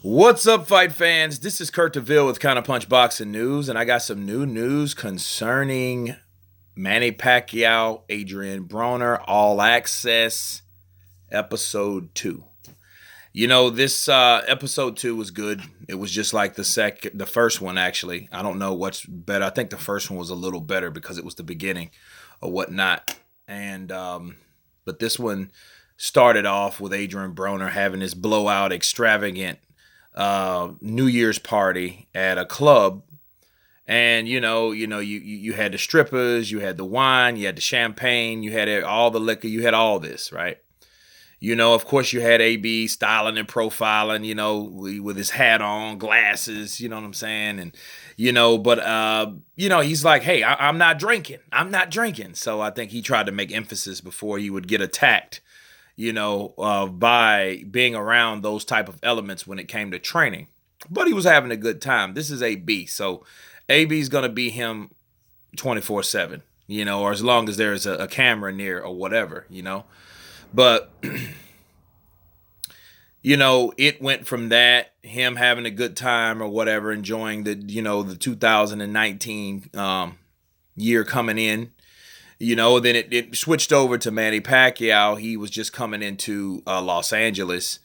What's up, fight fans? This is Kurt DeVille with Counterpunch Boxing News, and I got some new news concerning Manny Pacquiao, Adrian Broner, All Access, Episode 2. You know, this Episode 2 was good. It was just like the first one, actually. I don't know what's better. I think the first one was a little better because it was the beginning or whatnot. But this one started off with Adrian Broner having this blowout, extravagant New Year's party at a club, and you had the strippers, you had the wine, you had the champagne, you had all the liquor, you had all this, right? Of course, you had AB styling and profiling, with his hat on, glasses, you know what I'm saying, and he's like, hey, I'm not drinking. So I think he tried to make emphasis before he would get attacked by being around those type of elements when it came to training. But he was having a good time. This is AB, so AB's going to be him 24/7, or as long as there's a camera near or whatever, But, it went from that, him having a good time or whatever, enjoying the 2019 year coming in. Then it switched over to Manny Pacquiao. He was just coming into Los Angeles,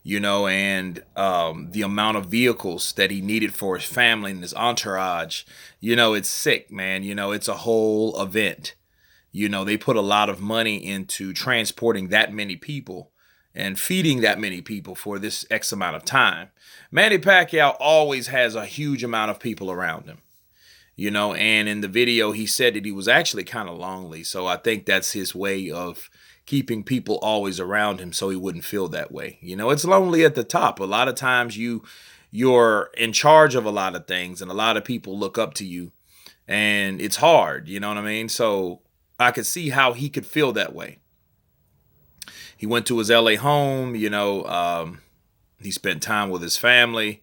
and the amount of vehicles that he needed for his family and his entourage, it's sick, man. It's a whole event. They put a lot of money into transporting that many people and feeding that many people for this X amount of time. Manny Pacquiao always has a huge amount of people around him. And in the video, he said that he was actually kind of lonely. So I think that's his way of keeping people always around him so he wouldn't feel that way. It's lonely at the top. A lot of times you're in charge of a lot of things and a lot of people look up to you and it's hard. You know what I mean? So I could see how he could feel that way. He went to his LA home, he spent time with his family.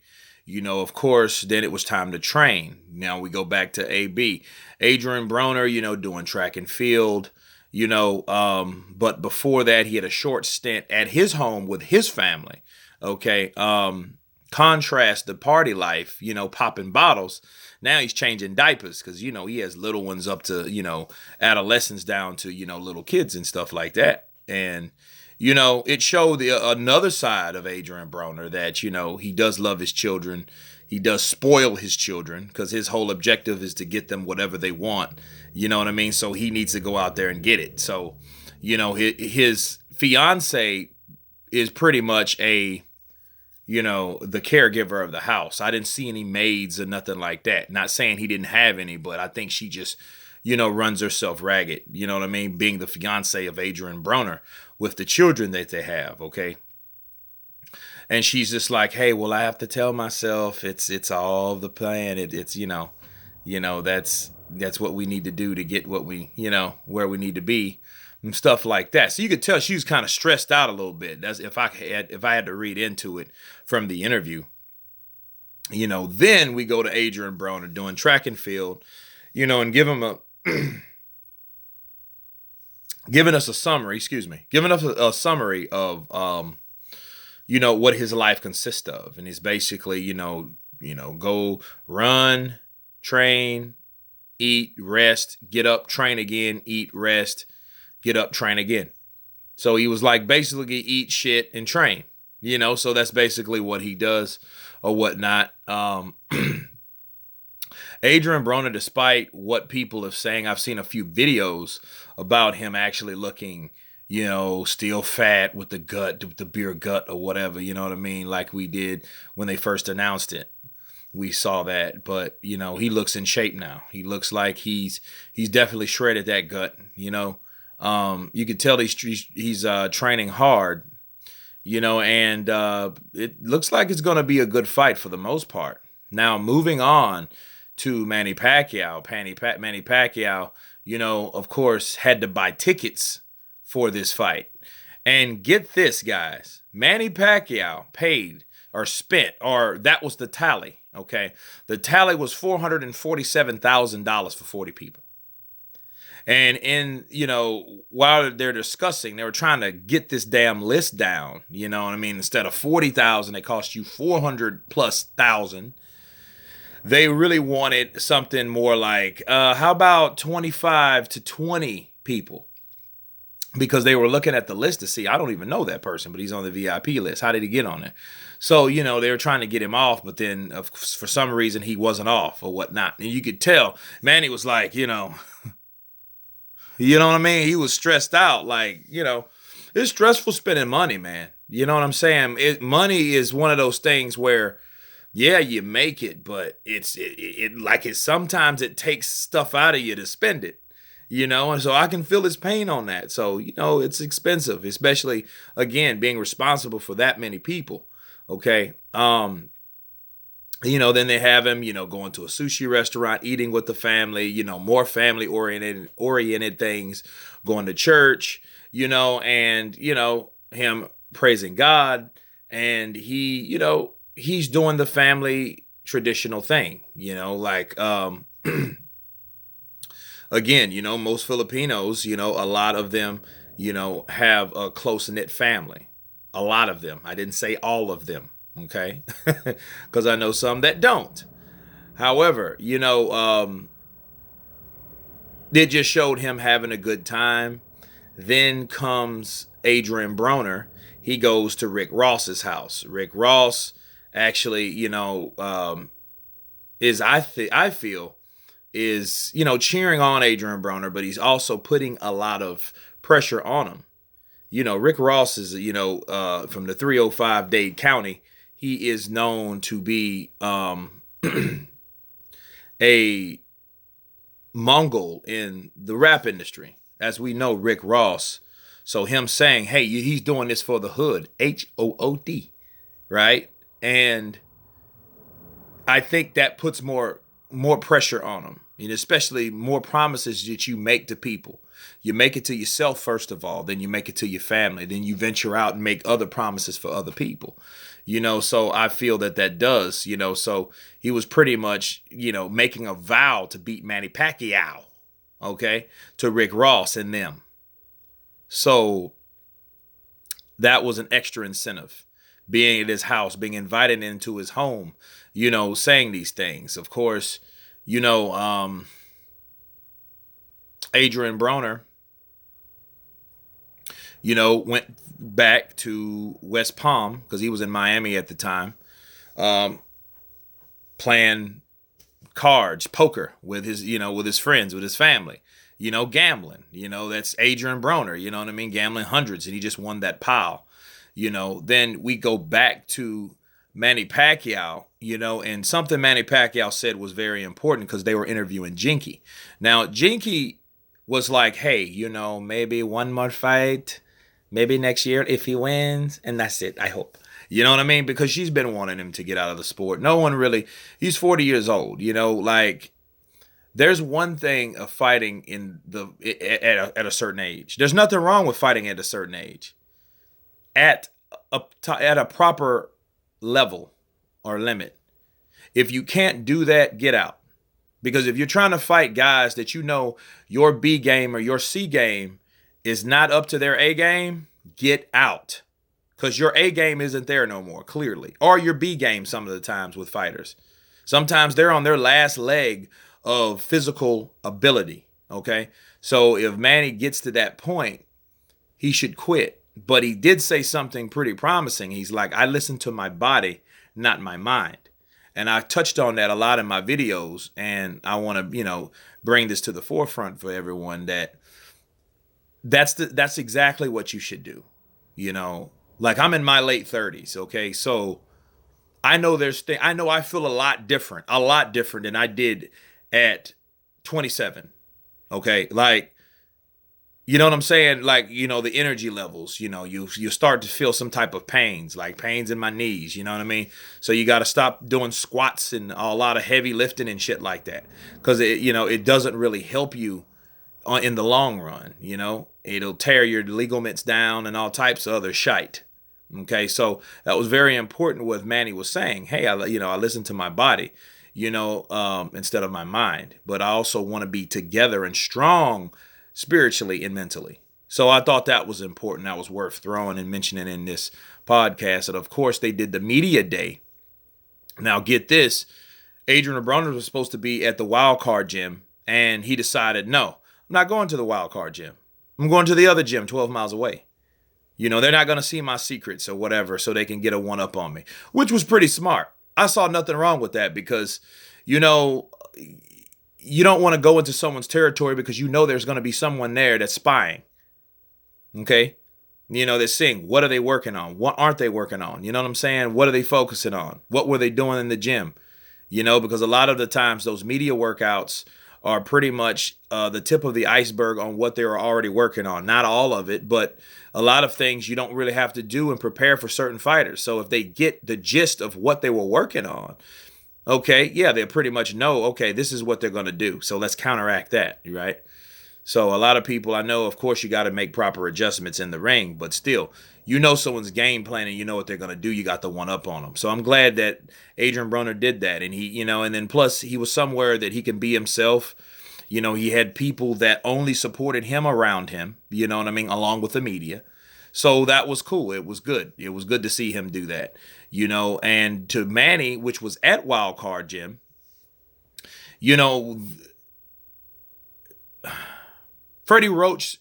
Of course, then it was time to train. Now we go back to AB. Adrian Broner, doing track and field, but before that, he had a short stint at his home with his family. Okay. Contrast the party life, popping bottles. Now he's changing diapers because, he has little ones up to, adolescents down to, little kids and stuff like that. And, it showed another side of Adrian Broner that, he does love his children. He does spoil his children because his whole objective is to get them whatever they want. You know what I mean? So he needs to go out there and get it. So, his fiance is pretty much the caregiver of the house. I didn't see any maids or nothing like that. Not saying he didn't have any, but I think she just, runs herself ragged. You know what I mean? Being the fiance of Adrian Broner with the children that they have, okay? And she's just like, hey, well, I have to tell myself it's all the plan. It's that's what we need to do to get what we, where we need to be and stuff like that. So you could tell she was kind of stressed out a little bit. That's if I had to read into it from the interview. Then we go to Adrian Broner doing track and field, and giving us a summary of what his life consists of. And it's basically, go run, train, eat, rest, get up, train again, eat, rest, get up, train again. So he was like basically eat shit and train, so that's basically what he does or whatnot. Adrian Broner, despite what people are saying, I've seen a few videos about him actually looking, still fat with the gut, the beer gut or whatever, you know what I mean? Like we did when they first announced it. We saw that, but he looks in shape now. He looks like he's definitely shredded that gut, you could tell he's training hard, and it looks like it's going to be a good fight for the most part. Now, moving on to Manny Pacquiao. Manny Pacquiao, of course, had to buy tickets for this fight. And get this, guys. Manny Pacquiao paid or spent, or that was the tally, okay? The tally was $447,000 for 40 people. And while they're discussing, they were trying to get this damn list down. You know what I mean? Instead of 40,000, it cost you 400 plus thousand. They really wanted something more like, how about 25 to 20 people? Because they were looking at the list to see, I don't even know that person, but he's on the VIP list. How did he get on there? So, they were trying to get him off, but then for some reason he wasn't off or whatnot. And you could tell, Manny was like, you know what I mean? He was stressed out. Like, it's stressful spending money, man. You know what I'm saying? Money is one of those things where, yeah, you make it, but sometimes it takes stuff out of you to spend it. And so I can feel his pain on that. So, it's expensive, especially, again, being responsible for that many people. Okay. Then they have him, going to a sushi restaurant, eating with the family, more family oriented things, going to church, and, him praising God. And he's doing the family traditional thing, again, most Filipinos, a lot of them, have a close-knit family. A lot of them. I didn't say all of them, okay? Because I know some that don't. However, it just showed him having a good time. Then comes Adrian Broner. He goes to Rick Ross's house. Rick Ross actually, I feel, is, cheering on Adrian Broner, but he's also putting a lot of pressure on him. Rick Ross is, from the 305 Dade County. He is known to be a Mongol in the rap industry, as we know Rick Ross. So him saying, hey, he's doing this for the hood, HOOD, right? And I think that puts more pressure on him, especially more promises that you make to people. You make it to yourself, first of all, then you make it to your family, then you venture out and make other promises for other people, so I feel that does, so he was pretty much, making a vow to beat Manny Pacquiao, okay, to Rick Ross and them. So that was an extra incentive, being at his house, being invited into his home, saying these things. Of course, Adrian Broner, went back to West Palm because he was in Miami at the time, playing cards, poker with his friends, with his family, gambling, that's Adrian Broner, you know what I mean? Gambling hundreds, and he just won that pile, Then we go back to Manny Pacquiao, and something Manny Pacquiao said was very important because they were interviewing Jinky. Now, Jinky was like, hey, maybe one more fight, maybe next year if he wins, and that's it, I hope. You know what I mean? Because she's been wanting him to get out of the sport. No one really, he's 40 years old, there's one thing of fighting at a certain age. There's nothing wrong with fighting at a certain age. At a proper level or limit. If you can't do that, get out. Because if you're trying to fight guys that your B game or your C game is not up to their A game, get out. Because your A game isn't there no more, clearly. Or your B game some of the times with fighters. Sometimes they're on their last leg of physical ability, okay? So if Manny gets to that point, he should quit. But he did say something pretty promising. He's like, I listen to my body, not my mind. And I touched on that a lot in my videos, and I want to, bring this to the forefront for everyone that's exactly what you should do. Like I'm in my late 30s, okay? So I know I feel a lot different than I did at 27. Okay? Like, you know what I'm saying? Like, the energy levels, you start to feel some type of pains, like pains in my knees, you know what I mean? So you got to stop doing squats and a lot of heavy lifting and shit like that. Because, it doesn't really help you in the long run, It'll tear your ligaments down and all types of other shite. Okay, so that was very important what Manny was saying. Hey, I listen to my body, instead of my mind. But I also want to be together and strong spiritually and mentally. So I thought that was important. That was worth throwing and mentioning in this podcast. And of course, they did the media day. Now, get this. Adrian Broner was supposed to be at the wild card gym, and he decided, no, I'm not going to the wild card gym. I'm going to the other gym 12 miles away. You know, they're not going to see my secrets or whatever, so they can get a one-up on me, which was pretty smart. I saw nothing wrong with that because, you know, you don't want to go into someone's territory because you know there's going to be someone there that's spying. Okay? You know, they're seeing, what are they working on? What aren't they working on? You know what I'm saying? What are they focusing on? What were they doing in the gym? You know, because a lot of the times those media workouts are pretty much the tip of the iceberg on what they were already working on. Not all of it, but a lot of things you don't really have to do and prepare for certain fighters. So if they get the gist of what they were working on, okay, yeah, they pretty much know, okay, this is what they're going to do. So let's counteract that, right? So a lot of people I know, of course, you got to make proper adjustments in the ring, but still, you know someone's game plan and you know what they're going to do. You got the one up on them. So I'm glad that Adrian Broner did that. And he, you know, and then plus he was somewhere that he can be himself. You know, he had people that only supported him around him, you know what I mean, along with the media. So that was cool. It was good. It was good to see him do that, you know, and to Manny, which was at Wild Card Gym, you know, Freddie Roach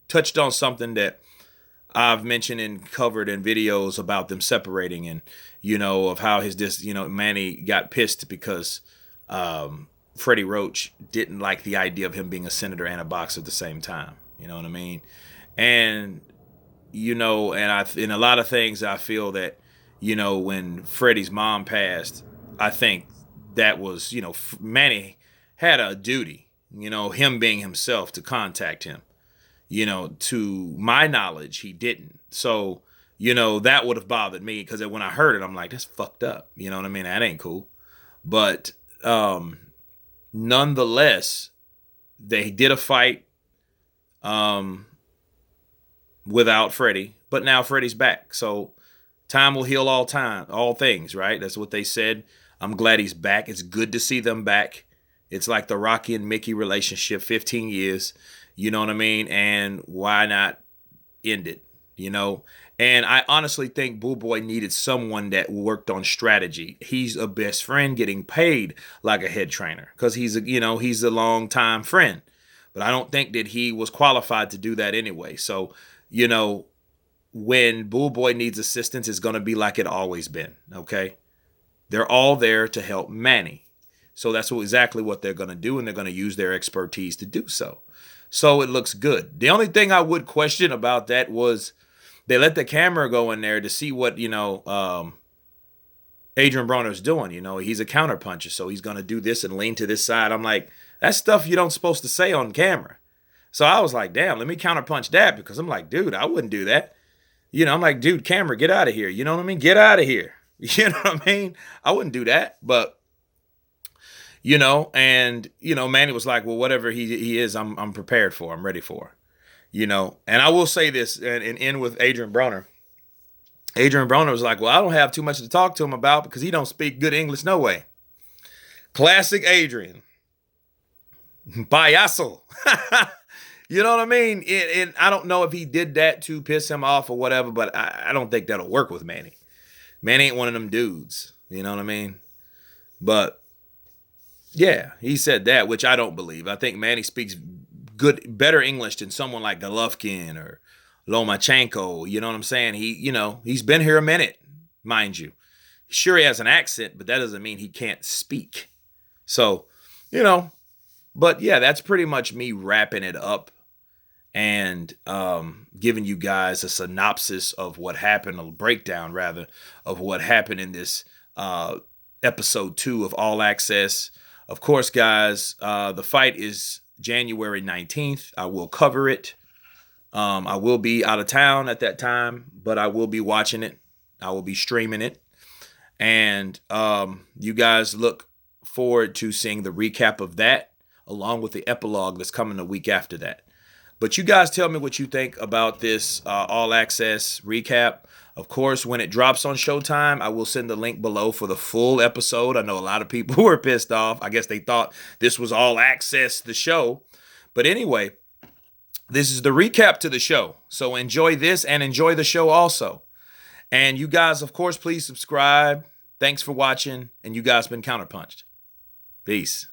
touched on something that I've mentioned and covered in videos about them separating and, you know, of how Manny got pissed because Freddie Roach didn't like the idea of him being a senator and a boxer at the same time. You know what I mean? And, you know, and in a lot of things, I feel that, you know, when Freddie's mom passed, I think that was, you know, Manny had a duty, you know, him being himself, to contact him. You know, to my knowledge, he didn't. So, you know, that would have bothered me because when I heard it, I'm like, that's fucked up. You know what I mean? That ain't cool. But nonetheless, they did a fight without Freddie, but now Freddie's back. So time will heal all things, right? That's what they said. I'm glad he's back. It's good to see them back. It's like the Rocky and Mickey relationship, 15 years. You know what I mean? And why not end it? You know? And I honestly think Boo Boy needed someone that worked on strategy. He's a best friend getting paid like a head trainer because he's a long-time friend. But I don't think that he was qualified to do that anyway. So, you know, when Boo Boy needs assistance, it's going to be like it always been, okay? They're all there to help Manny. So that's exactly what they're going to do, and they're going to use their expertise to do so. So it looks good. The only thing I would question about that was they let the camera go in there to see what, you know, Adrian Broner's doing. You know, he's a counterpuncher, so he's going to do this and lean to this side. I'm like, that's stuff you don't supposed to say on camera. So I was like, damn, let me counterpunch that because I'm like, dude, I wouldn't do that. You know, I'm like, dude, camera, get out of here. You know what I mean? Get out of here. You know what I mean? I wouldn't do that, but you know, and, you know, Manny was like, well, whatever he is, I'm prepared for. I'm ready for. You know, and I will say this and end with Adrian Broner. Adrian Broner was like, well, I don't have too much to talk to him about because he don't speak good English no way. Classic Adrian. Payaso. You know what I mean? And I don't know if he did that to piss him off or whatever, but I don't think that'll work with Manny. Manny ain't one of them dudes. You know what I mean? But yeah, he said that, which I don't believe. I think Manny speaks better English than someone like Golovkin or Lomachenko. You know what I'm saying? He's been here a minute, mind you. Sure, he has an accent, but that doesn't mean he can't speak. So, you know, but yeah, that's pretty much me wrapping it up and giving you guys a synopsis of what happened, a breakdown rather, of what happened in this episode 2 of All Access. Of course, guys, the fight is January 19th. I will cover it. I will be out of town at that time, but I will be watching it. I will be streaming it. And you guys look forward to seeing the recap of that, along with the epilogue that's coming the week after that. But you guys tell me what you think about this All Access recap. Of course, when it drops on Showtime, I will send the link below for the full episode. I know a lot of people were pissed off. I guess they thought this was All Access, the show. But anyway, This is the recap to the show. So enjoy this and enjoy the show also. And you guys, of course, please subscribe. Thanks for watching. And you guys been counterpunched. Peace.